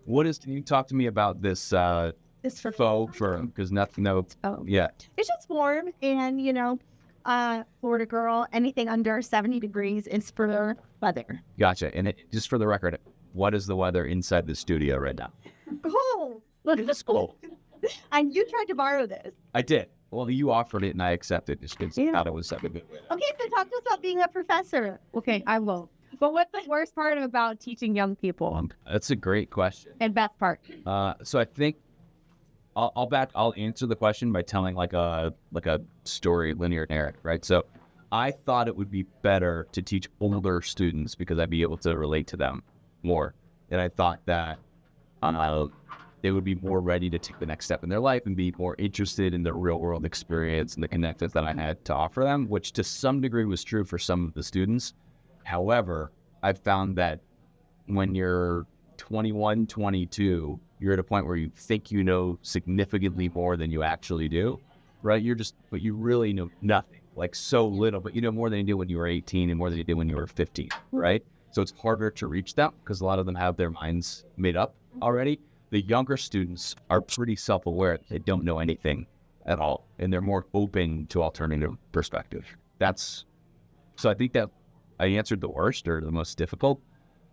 Can you talk to me about this This faux firm? Because nothing, yeah. It's just warm, and Florida girl, anything under 70 degrees is for the weather. Gotcha. And just for the record, what is the weather inside the studio right now? Cold. Look at this cold. And you tried to borrow this. I did. Well, you offered it and I accepted. Just thought it was a good way. Okay, so talk to us about being a professor. Okay, I will. But what's the worst part about teaching young people? That's a great question. And best part? So I think I'll answer the question by telling like a story, linear narrative, right? So I thought it would be better to teach older students because I'd be able to relate to them more. And I thought that they would be more ready to take the next step in their life and be more interested in the real world experience and the connections that I had to offer them, which to some degree was true for some of the students. However, I found that when you're 21, 22, you're at a point where you think you know significantly more than you actually do, right? But you really know nothing, like so little, but you know more than you did when you were 18 and more than you did when you were 15, right? So it's harder to reach them because a lot of them have their minds made up already. The younger students are pretty self-aware. They don't know anything at all, and they're more open to alternative perspective. So I think that I answered the worst or the most difficult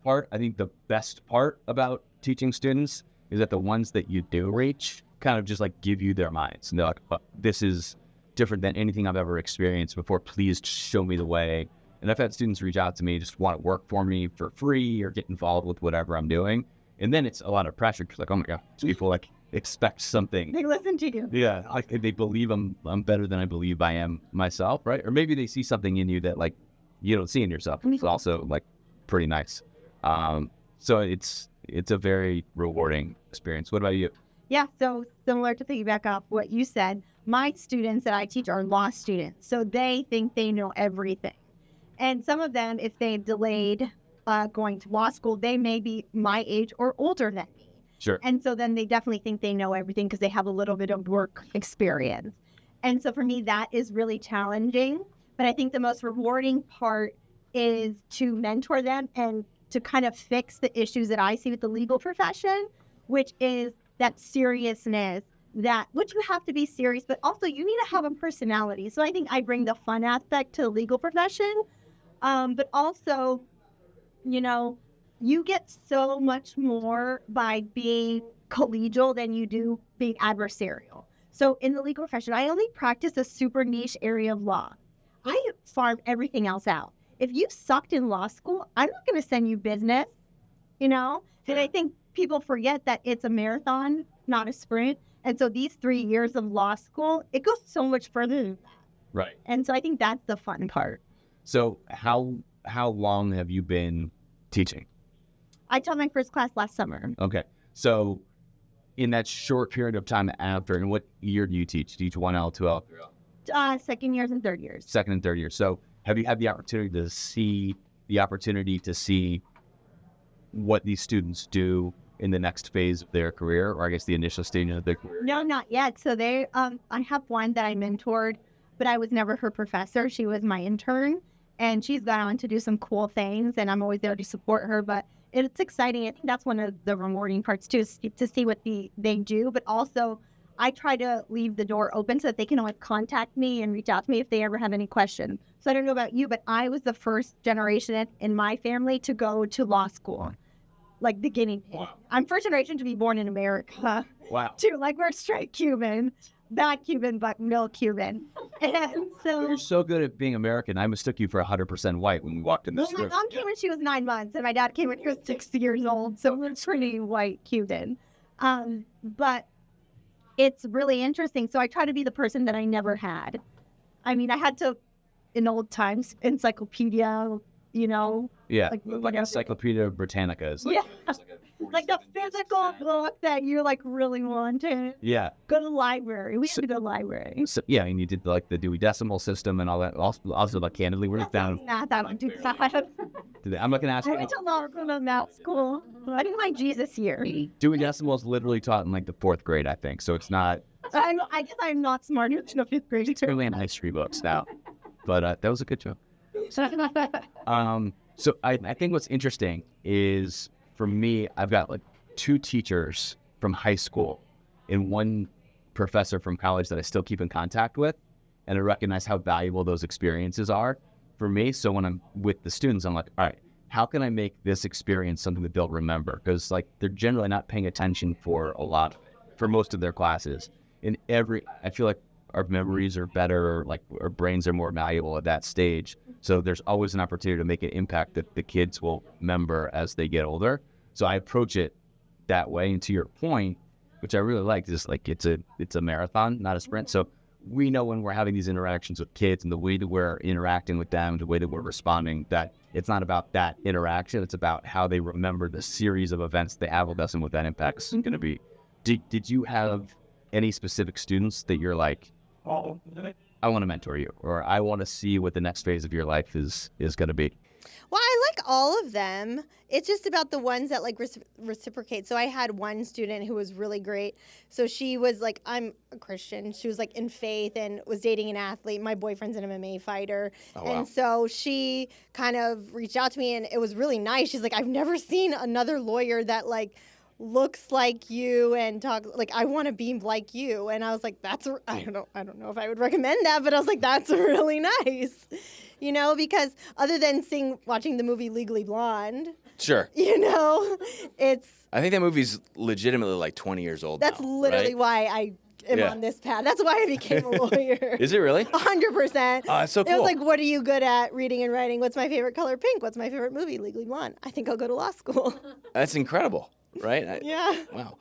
part. I think the best part about teaching students is that the ones that you do reach kind of just like give you their minds. And they're like, oh, this is different than anything I've ever experienced before. Please show me the way. And I've had students reach out to me, just want to work for me for free or get involved with whatever I'm doing. And then it's a lot of pressure because like, oh my God, people like expect something. They listen to you. Yeah. Like they believe I'm better than I believe I am myself. Right. Or maybe they see something in you that like you don't see in yourself. It's also like pretty nice. So it's a very rewarding experience. What about you? Yeah, so similar to piggyback off what you said, my students that I teach are law students. So they think they know everything. And some of them, if they delayed going to law school, they may be my age or older than me. Sure. And so then they definitely think they know everything because they have a little bit of work experience. And so for me, that is really challenging. But I think the most rewarding part is to mentor them and to kind of fix the issues that I see with the legal profession, which is that seriousness, which you have to be serious, but also you need to have a personality. So I think I bring the fun aspect to the legal profession, but also, you get so much more by being collegial than you do being adversarial. So in the legal profession, I only practice a super niche area of law. I farm everything else out. If you sucked in law school, I'm not going to send you business, And I think people forget that it's a marathon, not a sprint. And so these 3 years of law school, it goes so much further than that. Right. And so I think that's the fun part. So how long have you been teaching? I taught my first class last summer. Okay. So in that short period of time after, and what year do you teach? Do you teach 1L, 2L, 3L? Second years and third years. Second and third years. So have you had the opportunity to see what these students do in the next phase of their career, or I guess the initial stage of their career? No, not yet. So I have one that I mentored, but I was never her professor. She was my intern, and she's gone on to do some cool things, and I'm always there to support her. But it's exciting. I think that's one of the rewarding parts too, is to see what they do. But also, I try to leave the door open so that they can always contact me and reach out to me if they ever have any questions. So I don't know about you, but I was the first generation in my family to go to law school, like beginning. Wow. I'm first generation to be born in America. Wow. Too, like we're straight Cuban, not Cuban, but milk Cuban. And so You're so good at being American. I mistook you for 100% white when we walked in this my room. mom came when she was 9 months, and my dad came when he was 6 years old. So we're pretty white Cuban. But it's really interesting. So I try to be the person that I never had. I mean, I had to, in old times, encyclopedia, Yeah, like Encyclopedia Britannica is like the physical book that you really wanted. Yeah. Go to the library. We had to go to the library. So, yeah, and you did like the Dewey Decimal System and all that. Also like candidly, we're down. Not that one. I'm not gonna ask I you. went to law school and math school. I did my Jesus year. Dewey Decimal is literally taught in like the 4th grade, I think. So it's not. I guess I'm not smart enough to know 5th grade. It's really in history books now. But that was a good joke. So I think what's interesting is for me, I've got like 2 teachers from high school and 1 professor from college that I still keep in contact with, and I recognize how valuable those experiences are for me. So when I'm with the students, I'm like, all right, how can I make this experience something that they'll remember? Because like they're generally not paying attention for most of their classes. I feel like our memories are better, or like our brains are more malleable at that stage. So there's always an opportunity to make an impact that the kids will remember as they get older. So I approach it that way. And to your point, which I really like, is like it's a marathon, not a sprint. So we know when we're having these interactions with kids and the way that we're interacting with them, the way that we're responding, that it's not about that interaction. It's about how they remember the series of events they have with us and what that impact's going to be. Did you have any specific students that you're like, oh, I want to mentor you, or I want to see what the next phase of your life is going to be? Well, I like all of them. It's just about the ones that like reciprocate. So I had one student who was really great. So she was like, I'm a Christian. She was like in faith and was dating an athlete. My boyfriend's an MMA fighter. Oh, wow. And so she kind of reached out to me, and it was really nice. She's like, I've never seen another lawyer that like looks like you and talk like, I want to be like you. And I was like, I don't know if I would recommend that, but I was like, that's really nice. You know, because other than watching the movie Legally Blonde, Sure. you know, I think that movie's legitimately like 20 years old that's now, literally right? why I am Yeah. on this path. That's why I became a lawyer. Is it really? 100%. Oh, that's so It was cool. like, what are you good at? Reading and writing. What's my favorite color? Pink. What's my favorite movie? Legally Blonde. I think I'll go to law school. That's incredible, right? Yeah. Wow.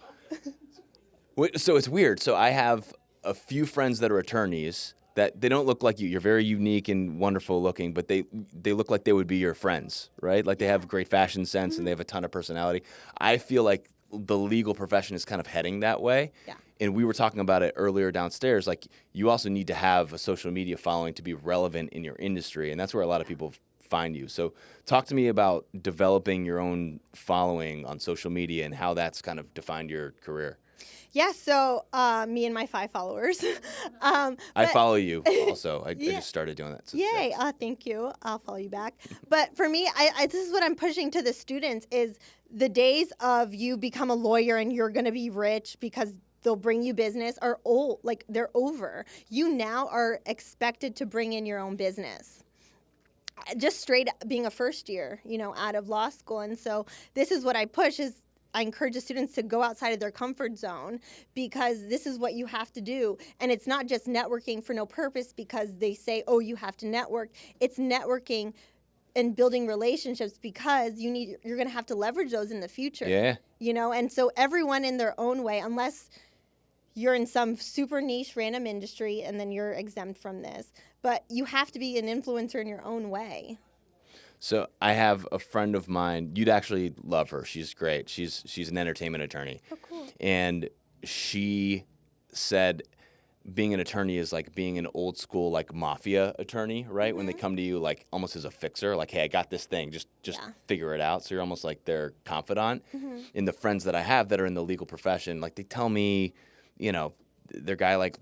So it's weird. So I have a few friends that are attorneys that they don't look like you. You're very unique and wonderful looking, but they look like they would be your friends, right? Like they have great fashion sense and they have a ton of personality. I feel like the legal profession is kind of heading that way. Yeah. And we were talking about it earlier downstairs. Like you also need to have a social media following to be relevant in your industry. And that's where a lot of people find you. So talk to me about developing your own following on social media and how that's kind of defined your career. Yeah, so me and my 5 followers. I follow you also. I Yeah. just started doing that. So Yay! Thank you. I'll follow you back. But for me, I this is what I'm pushing to the students: is the days of you become a lawyer and you're going to be rich because they'll bring you business are old. Like they're over. You now are expected to bring in your own business. Just straight being a first year, out of law school, and so this is what I push is. I encourage the students to go outside of their comfort zone because this is what you have to do. And it's not just networking for no purpose because they say, oh, you have to network. It's networking and building relationships because you're going to have to leverage those in the future. Yeah. And so everyone in their own way, unless you're in some super niche random industry and then you're exempt from this, but you have to be an influencer in your own way. So I have a friend of mine. You'd actually love her. She's great. She's an entertainment attorney. Oh, cool. And she said being an attorney is like being an old school like mafia attorney, right? Mm-hmm. When they come to you like almost as a fixer, like, hey, I got this thing. Just Yeah. figure it out. So you're almost like their confidant. Mm-hmm. And the friends that I have that are in the legal profession, like they tell me, their guy like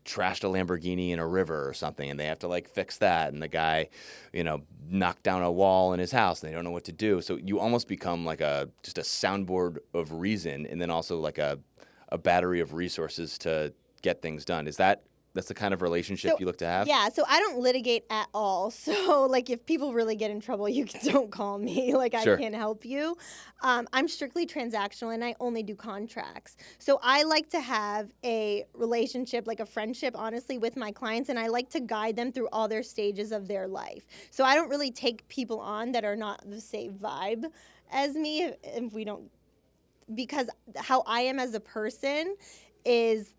trashed a Lamborghini in a river or something and they have to like fix that. And the guy, knocked down a wall in his house and they don't know what to do. So you almost become like just a soundboard of reason and then also like a battery of resources to get things done. That's the kind of relationship you look to have? Yeah, so I don't litigate at all. So, like, if people really get in trouble, you don't call me. Like, Sure. I can't help you. I'm strictly transactional, and I only do contracts. So I like to have a relationship, like a friendship, honestly, with my clients, and I like to guide them through all their stages of their life. So I don't really take people on that are not the same vibe as me if we don't, because how I am as a person is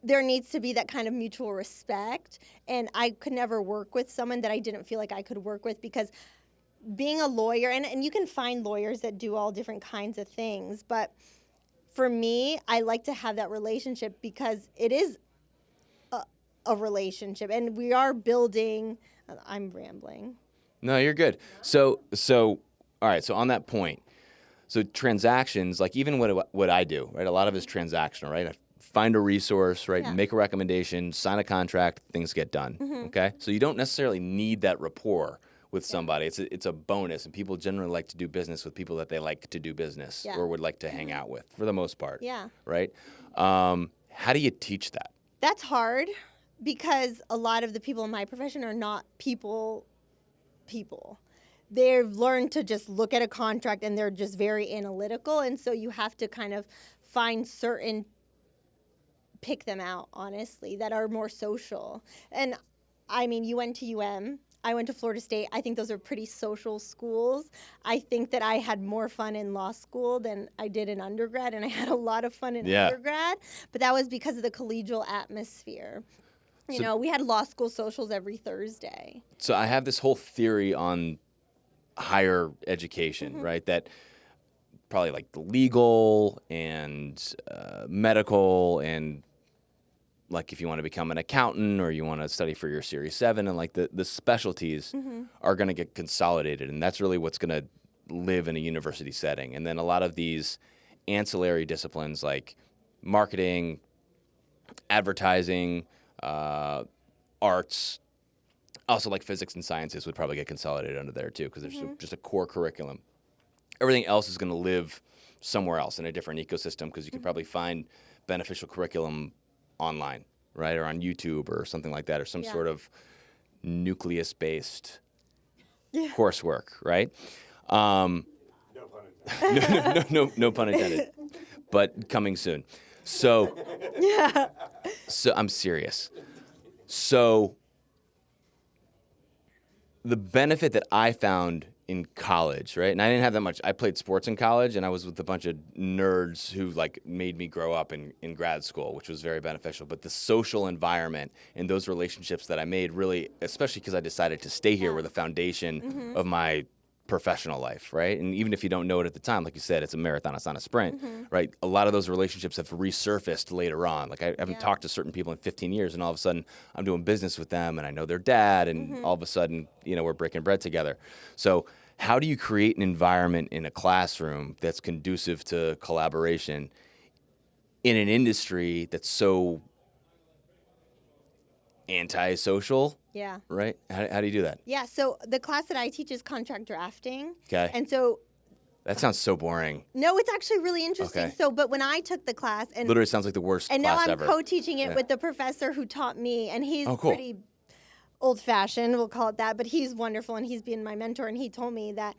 there needs to be that kind of mutual respect, and I could never work with someone that I didn't feel like I could work with because being a lawyer, and you can find lawyers that do all different kinds of things, but for me, I like to have that relationship because it is a relationship, and we are building. I'm rambling. No, you're good. So all right, so on that point, so transactions, like even what I do, right? A lot of it is transactional, right? I find a resource, right? Yeah. Make a recommendation, sign a contract, things get done, okay? So you don't necessarily need that rapport with somebody. It's a bonus, and people generally like to do business with people that they like to do business or would like to hang out with for the most part. Yeah. Right? How do you teach that? That's hard because a lot of the people in my profession are not people. They've learned to just look at a contract and they're just very analytical. And so you have to kind of find pick them out, honestly, that are more social. And I mean, you went to UM. I went to Florida State. I think those are pretty social schools. I think that I had more fun in law school than I did in undergrad, and I had a lot of fun in undergrad. But that was because of the collegial atmosphere. You know, we had law school socials every Thursday. So I have this whole theory on higher education, right? That probably like the legal and medical and like if you want to become an accountant or you want to study for your Series 7 and like the specialties are going to get consolidated. And that's really what's going to live in a university setting. And then a lot of these ancillary disciplines like marketing, advertising, arts, also like physics and sciences would probably get consolidated under there too because there's just a core curriculum. Everything else is going to live somewhere else in a different ecosystem because you can probably find beneficial curriculum online, right, or on YouTube or something like that, or some sort of nucleus-based coursework, right? No pun intended, but coming soon. So, so I'm serious. So, the benefit that I found in college, right? And I didn't have that much. I played sports in college, and I was with a bunch of nerds who like made me grow up in grad school, which was very beneficial. But the social environment and those relationships that I made really, especially because I decided to stay here, were the foundation of my professional life, right? And even if you don't know it at the time, like you said, it's a marathon, it's not a sprint, right? A lot of those relationships have resurfaced later on. Like I haven't talked to certain people in 15 years, and all of a sudden I'm doing business with them, and I know their dad, and all of a sudden, you know, we're breaking bread together. So how do you create an environment in a classroom that's conducive to collaboration in an industry that's so antisocial? Yeah. Right? How do you do that? Yeah, so the class that I teach is contract drafting. Okay. And so That sounds so boring. no, it's actually really interesting. Okay. So, but when I took the class and Literally sounds like the worst and now class I'm ever. co-teaching it with the professor who taught me, and he's Oh, cool. pretty old-fashioned, we'll call it that, but he's wonderful, and he's been my mentor, and he told me that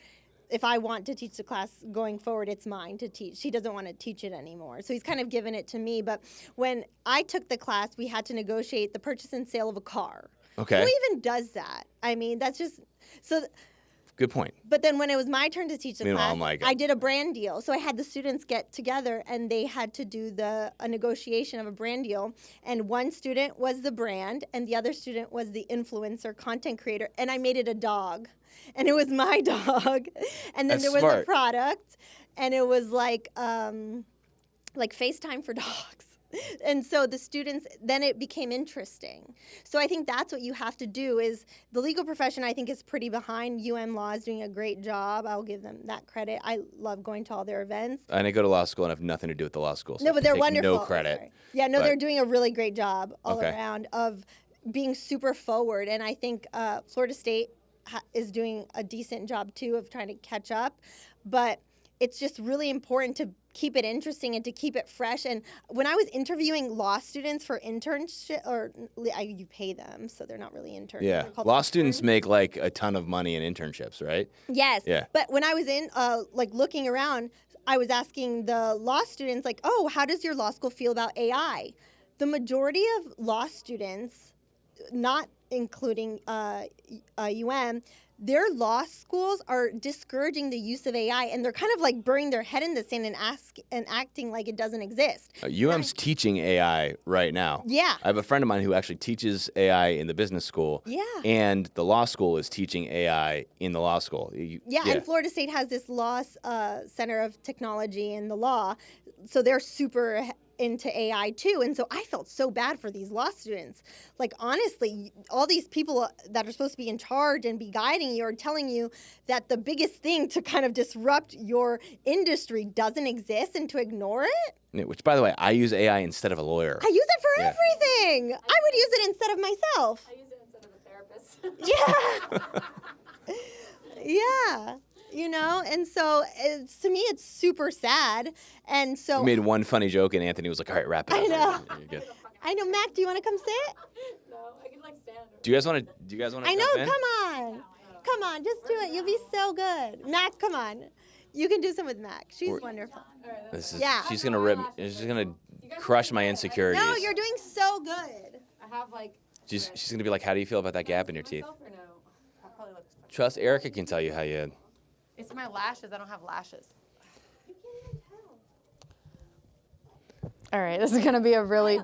if I want to teach the class going forward, it's mine to teach. He doesn't want to teach it anymore. So he's kind of given it to me. But when I took the class, we had to negotiate the purchase and sale of a car. Okay. Who even does that? I mean, that's just so. Good point. But then when it was my turn to teach the Meanwhile, class, I'm like- I did a brand deal. So I had the students get together and they had to do a negotiation of a brand deal. And one student was the brand and the other student was the influencer content creator. And I made it a dog. And it was my dog. And then That's there was smart. a product. And it was like FaceTime for dogs. And so the students, then it became interesting. So I think that's what you have to do is the legal profession, I think, is pretty behind. Law is doing a great job. I'll give them that credit. I love going to all their events. And I go to law school and have nothing to do with the law school. So No, I but can they're take wonderful. No credit. Sorry. Yeah, no, but- they're doing a really great job all Okay. around of being super forward. And I think Florida State is doing a decent job, too, of trying to catch up. But it's just really important to keep it interesting and to keep it fresh. And when I was interviewing law students for internship, you pay them, so they're not really interns. Yeah. They're called Law students interns. make like a ton of money in internships, right? Yes. Yeah. But when I was in, looking around, I was asking the law students, like, oh, how does your law school feel about AI? The majority of law students, not including UM, their law schools are discouraging the use of AI, and they're kind of like burying their head in the sand and acting like it doesn't exist. UM's teaching AI right now. Yeah. I have a friend of mine who actually teaches AI in the business school. Yeah. And the law school is teaching AI in the law school. Yeah, and Florida State has this law center of technology and the law, so they're super into AI too. And so I felt so bad for these law students. Like, honestly, all these people that are supposed to be in charge and be guiding you are telling you that the biggest thing to kind of disrupt your industry doesn't exist and to ignore it. Yeah, which, by the way, I use AI instead of a lawyer. I use it for Yeah. everything. I would use it instead of myself. I use it instead of a therapist. Yeah. Yeah. You know, and so to me, it's super sad. And so You made one funny joke, and Anthony was like, "All right, wrap it up." I know. You're good. I know, Mac, do you want to come sit? No, I can like stand. Do you guys want to? I know, come on, just do it. You'll be so good. Mac, come on. You can do some with Mac. She's wonderful. This is. Yeah. She's gonna rip. She's gonna crush my insecurities. No, you're doing so good. I have like. She's gonna be like, "How do you feel about that gap in your teeth?" Myself or no? I probably look. Trust Erica can tell you how you. It's my lashes. I don't have lashes. All right, this is gonna be a really.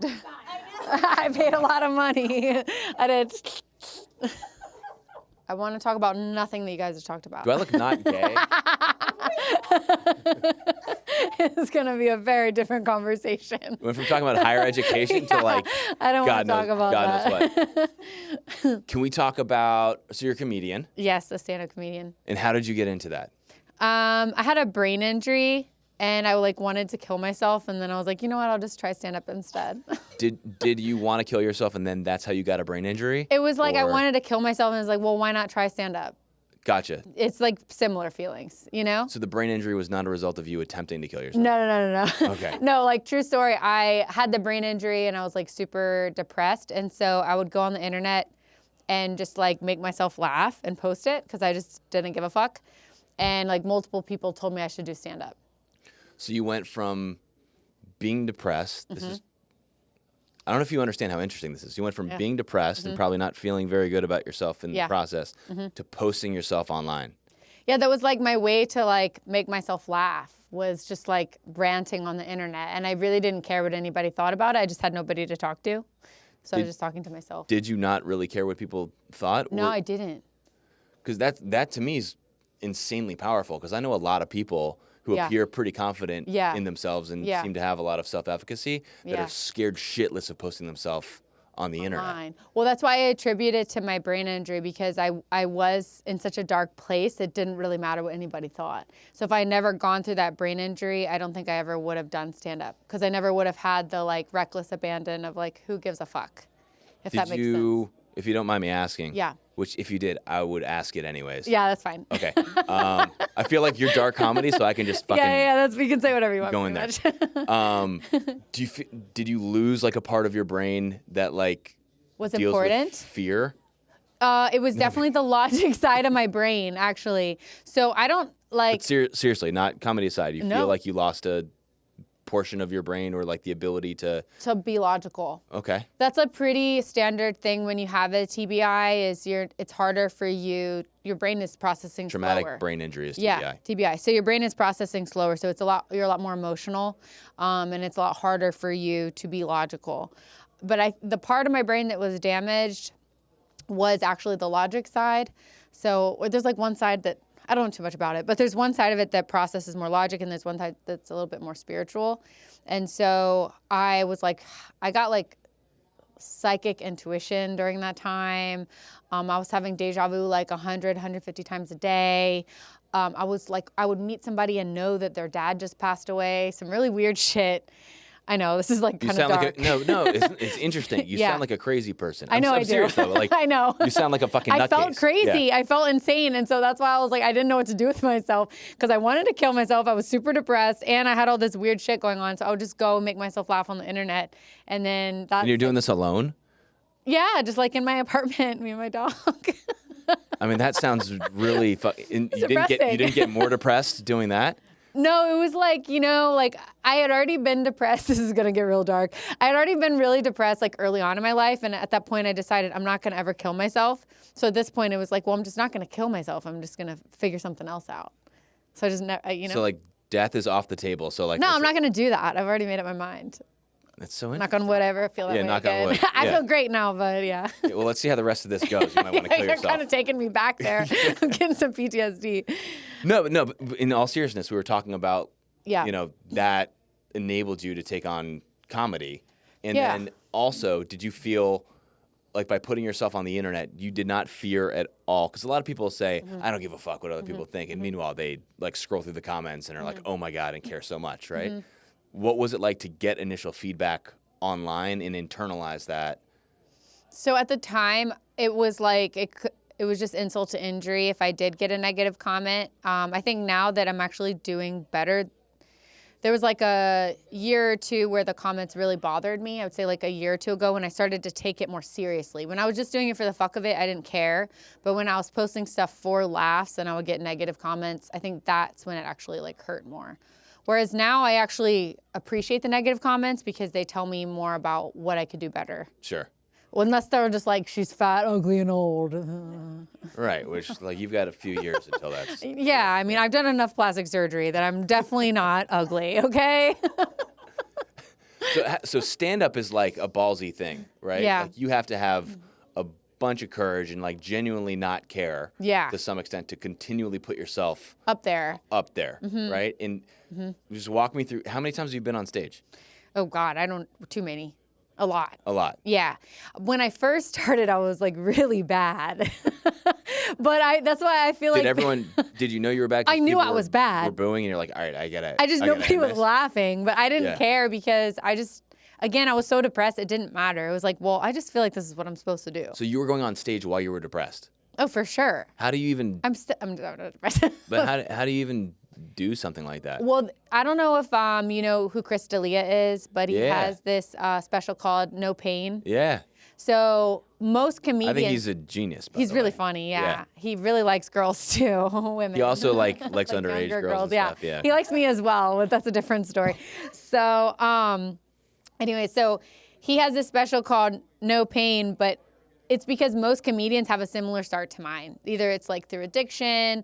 I paid a lot of money. I did. I want to talk about nothing that you guys have talked about. Do I look not gay? It's gonna be a very different conversation. Went from talking about higher education to like I don't God want to talk knows, about God that. knows what. Can we talk about? So you're a comedian, Yes, a stand-up comedian. and how did you get into that? I had a brain injury and I like wanted to kill myself, and then I was like, you know what? I'll just try stand-up instead. Did you want to kill yourself, and then that's how you got a brain injury? It was like I Or- wanted to kill myself, and I was like, well, why not try stand-up? Gotcha. It's like similar feelings, you know? So the brain injury was not a result of you attempting to kill yourself. No. Okay. No, like true story. I had the brain injury and I was like super depressed. And so I would go on the internet and just like make myself laugh and post it because I just didn't give a fuck. And like multiple people told me I should do stand up. So you went from being depressed. This Mm-hmm. is. I don't know if you understand how interesting this is. You went from Yeah. being depressed and probably not feeling very good about yourself in Yeah. the process to posting yourself online. Yeah, that was like my way to like make myself laugh, was just like ranting on the internet. And I really didn't care what anybody thought about it. I just had nobody to talk to. So I was just talking to myself. Did you not really care what people thought? No, I didn't. Because that to me is insanely powerful. Because I know a lot of people who Yeah. appear pretty confident Yeah. in themselves and Yeah. seem to have a lot of self-efficacy that Yeah. are scared shitless of posting themselves on the internet. Fine. Well, that's why I attribute it to my brain injury, because I was in such a dark place, it didn't really matter what anybody thought. So if I had never gone through that brain injury, I don't think I ever would have done stand-up, because I never would have had the like reckless abandon of like, who gives a fuck, if that makes sense. If you don't mind me asking, Yeah. which if you did, I would ask it anyways. Yeah, that's fine. Okay. I feel like you're dark comedy, so I can just fucking Yeah, that's, you can say whatever you want. go in there. pretty much. Did you lose like a part of your brain that like Was deals important. with fear? It was definitely the logic side of my brain, actually. So I don't like. But seriously, not comedy aside, you No. feel like you lost a portion of your brain or like the ability to. To be logical. Okay. That's a pretty standard thing when you have a TBI. It's harder for you. Your brain is processing Traumatic slower. brain injury is TBI. Yeah, TBI. So your brain is processing slower. So you're a lot more emotional, and it's a lot harder for you to be logical. But the part of my brain that was damaged was actually the logic side. So there's like one side that, I don't know too much about it, but there's one side of it that processes more logic, and there's one side that's a little bit more spiritual. And so I got like psychic intuition during that time. I was having deja vu like 100, 150 times a day. I would meet somebody and know that their dad just passed away. Some really weird shit. I know, this is like You kind of sound dark. like no, it's interesting. You Yeah. sound like a crazy person. I know, I'm I do. serious though. Like I know. you sound like a fucking nutcase. I felt crazy. Yeah. I felt insane. And so that's why I was like, I didn't know what to do with myself, because I wanted to kill myself. I was super depressed and I had all this weird shit going on. So I would just go and make myself laugh on the internet. And then that's. And you're doing this alone? Yeah, just like in my apartment, me and my dog. I mean, that sounds really you depressing. didn't get more depressed doing that? No, it was like, like I had already been depressed. This is going to get real dark. I had already been really depressed like early on in my life. And at that point I decided I'm not going to ever kill myself. So at this point it was like, well, I'm just not going to kill myself. I'm just going to figure something else out. So I just, So like death is off the table. So like No, I'm not going to do that. I've already made up my mind. That's so Knock interesting. on wood, ever feel that Yeah, way knock on again. wood. I Yeah. feel great now, but yeah. Yeah, well, let's see how the rest of this goes. You might want to kill You're yourself. kind of taking me back there. I'm getting some PTSD. No, but in all seriousness, we were talking about, Yeah. that enabled you to take on comedy. And Yeah. then also, did you feel like by putting yourself on the internet, you did not fear at all? Because a lot of people say, I don't give a fuck what other people think. And meanwhile, they like scroll through the comments and are like, oh my God, and care so much, right? What was it like to get initial feedback online and internalize that? So at the time, it was like it was just insult to injury if I did get a negative comment. I think now that I'm actually doing better, there was like a year or two where the comments really bothered me. I would say like a year or two ago when I started to take it more seriously. When I was just doing it for the fuck of it, I didn't care. But when I was posting stuff for laughs and I would get negative comments, I think that's when it actually like hurt more. Whereas now I actually appreciate the negative comments because they tell me more about what I could do better. Sure. Well, unless they're just like, she's fat, ugly, and old. Right, which like you've got a few years until that's. Yeah, I mean, I've done enough plastic surgery that I'm definitely not ugly, okay? So stand-up is like a ballsy thing, right? Yeah. Like you have to have a bunch of courage and like genuinely not care. Yeah. To some extent to continually put yourself Up there. right? And just walk me through, how many times have you been on stage? Oh, God, too many. A lot. A lot. Yeah. When I first started, I was like really bad. But that's why I feel like. Did you know you were bad? 'Cause I knew people I was bad. Were booing and you're like, all right, Nobody was laughing, but I didn't Yeah. care because again, I was so depressed, it didn't matter. It was like, well, I just feel like this is what I'm supposed to do. So you were going on stage while you were depressed. Oh, for sure. How do you even, I'm depressed. but how do you even do something like that? Well, I don't know if you know who Chris D'Elia is, but he Yeah. has this special called No Pain. Yeah. So most comedians. I think he's a genius. By He's the really way. funny, yeah. Yeah. He really likes girls too, women. He also likes Like underage younger girls and yeah. stuff. Yeah. He likes me as well, but that's a different story. So anyway, so he has this special called No Pain, but it's because most comedians have a similar start to mine. Either it's like through addiction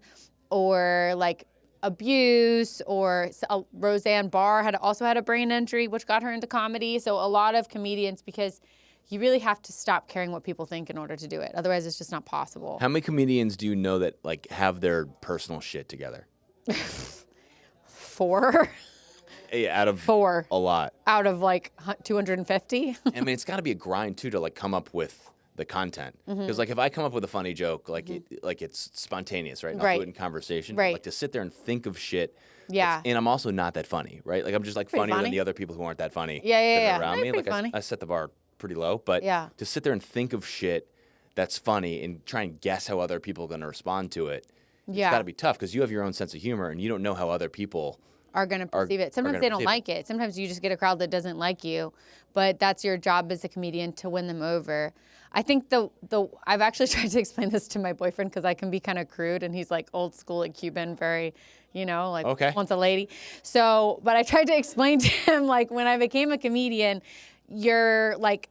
or like abuse, or Roseanne Barr also had a brain injury, which got her into comedy. So a lot of comedians, because you really have to stop caring what people think in order to do it. Otherwise, it's just not possible. How many comedians do you know that like have their personal shit together? 4 Yeah, out of 4 a lot. out of like 250. I mean, it's got to be a grind too to like come up with the content. Because like if I come up with a funny joke, like it's spontaneous, right? Not Right. do it in conversation. Right. But, like to sit there and think of shit. Yeah. And I'm also not that funny, right? Like I'm just like Pretty funnier than funny. the other people who aren't that funny. Yeah, yeah, that are yeah. around No, me. you're Like pretty funny. I set the bar pretty low, but Yeah. to sit there and think of shit that's funny and try and guess how other people are going to respond to it. Yeah. It's got to be tough because you have your own sense of humor and you don't know how other people Are going to perceive it. Sometimes gonna they don't perceive like it. Sometimes you just get a crowd that doesn't like you, but that's your job as a comedian to win them over. I think I've actually tried to explain this to my boyfriend because I can be kind of crude and he's like old school, like Cuban, very, like Okay. wants a lady. So, but I tried to explain to him, like when I became a comedian, your like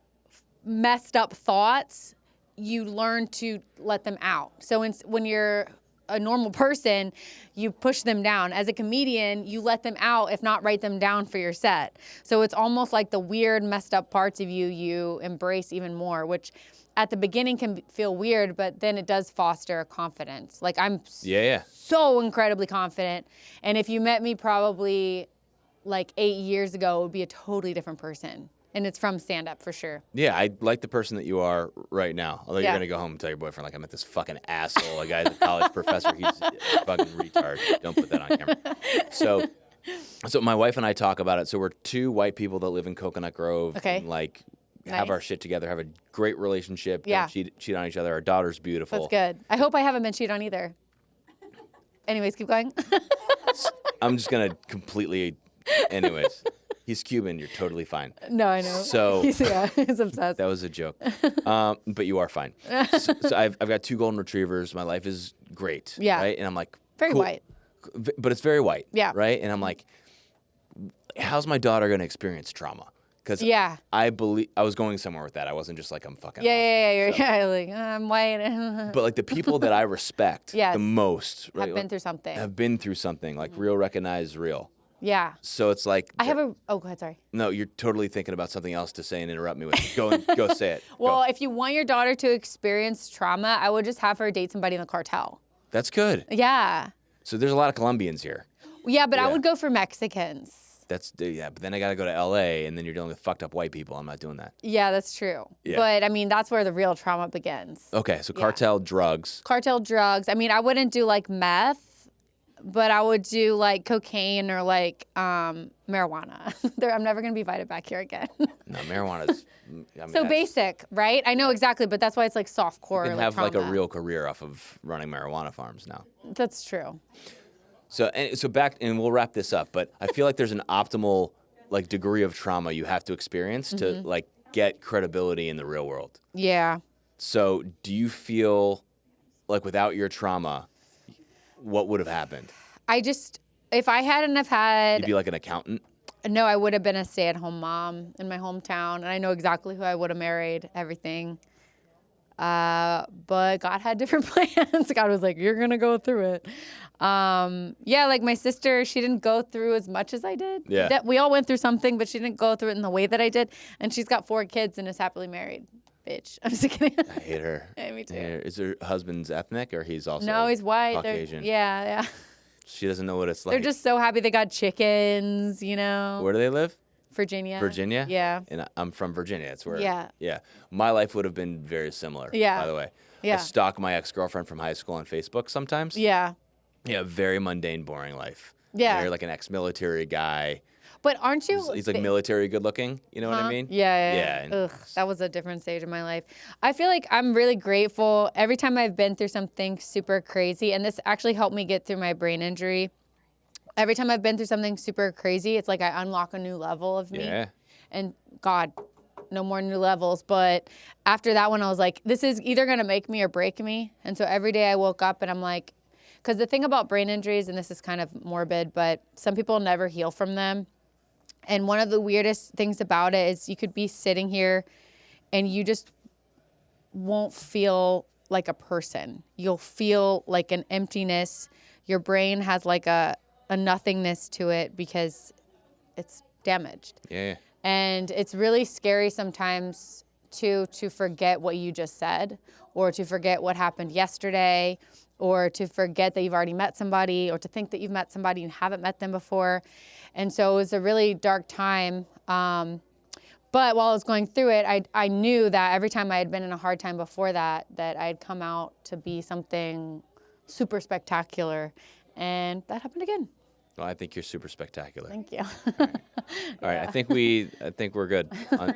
messed up thoughts, you learn to let them out. So when you're a normal person, you push them down. As a comedian, you let them out, if not write them down for your set. So it's almost like the weird, messed up parts of you embrace even more, which at the beginning can feel weird, but then it does foster confidence. Like I'm so incredibly confident. And if you met me probably like 8 years ago, it would be a totally different person. And it's from stand-up for sure. Yeah, I like the person that you are right now. Although Yeah. you're going to go home and tell your boyfriend, like, I met this fucking asshole. A guy's a college professor. He's a fucking retard. Don't put that on camera. So my wife and I talk about it. So we're 2 white people that live in Coconut Grove. Okay. And, like, have our Nice. shit together, have a great relationship. Yeah. Don't cheat on each other. Our daughter's beautiful. That's good. I hope I haven't been cheated on either. Anyways, keep going. I'm just going to completely... Anyways. He's Cuban. You're totally fine. No, I know. So- he's obsessed. That was a joke. But you are fine. So I've got 2 golden retrievers. My life is great. Yeah. Right? And I'm like... Very cool. white. But it's very white. Yeah. Right? And I'm like, how's my daughter going to experience trauma? Because Yeah. I was going somewhere with that. I wasn't just like, I'm fucking Yeah. awesome. You're like, I'm white. But like the people that I respect Yes. the most right, Have been through something. have been through something, like real recognized real. Yeah. So it's like Oh, go ahead, sorry. no, you're totally thinking about something else to say and interrupt me with. Go say it. Well, Go. if you want your daughter to experience trauma, I would just have her date somebody in the cartel. That's good. Yeah. So there's a lot of Colombians here. Yeah, but I Yeah. would go for Mexicans. But then I got to go to LA and then you're dealing with fucked up white people. I'm not doing that. Yeah, that's true. Yeah. But I mean, that's where the real trauma begins. Okay, so cartel drugs. Cartel drugs. I mean, I wouldn't do like meth, but I would do like cocaine or like marijuana. I'm never going to be invited back here again. No, marijuana's. So basic, right? I know exactly, but that's why it's like softcore. You can like have like a trauma. real career off of running marijuana farms now. That's true. So back, and we'll wrap this up, but I feel like there's an optimal like degree of trauma you have to experience to like get credibility in the real world. Yeah. So do you feel like without your trauma, what would have happened? If I hadn't have had, You'd be like an accountant? no, I would have been a stay-at-home mom in my hometown, and I know exactly who I would have married, everything. But God had different plans. God was like, you're going to go through it. Yeah, like my sister, she didn't go through as much as I did. Yeah. We all went through something, but she didn't go through it in the way that I did. And she's got 4 kids and is happily married. Bitch. I'm just kidding. I hate her. Yeah, me too. I hate her. Is her husband's ethnic or he's also No, he's white. Caucasian? Yeah. She doesn't know what it's like. They're just so happy they got chickens, you know. Where do they live? Virginia. Virginia? Yeah. And I'm from Virginia. It's where. Yeah. Yeah. My life would have been very similar. Yeah. By the way. Yeah. I stalk my ex-girlfriend from high school on Facebook sometimes. Yeah. Yeah. Very mundane, boring life. Yeah. Married like an ex-military guy. But aren't you? He's like military good looking. You know what I mean? Yeah. Yeah. Ugh, that was a different stage of my life. I feel like I'm really grateful every time I've been through something super crazy, and this actually helped me get through my brain injury. Every time I've been through something super crazy, it's like I unlock a new level of me. Yeah. And God, no more new levels. But after that one, I was like, this is either going to make me or break me. And so every day I woke up and I'm like, because the thing about brain injuries, and this is kind of morbid, but some people never heal from them. And one of the weirdest things about it is you could be sitting here and you just won't feel like a person. You'll feel like an emptiness. Your brain has like a nothingness to it because it's damaged. Yeah. And it's really scary sometimes to forget what you just said, or to forget what happened yesterday, or to forget that you've already met somebody, or to think that you've met somebody and haven't met them before. And so it was a really dark time. But while I was going through it, I knew that every time I had been in a hard time before that I'd come out to be something super spectacular. And that happened again. Well, I think you're super spectacular. Thank you. All right. I think we're good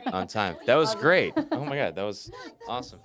on time. That was great. Oh my God. That was awesome.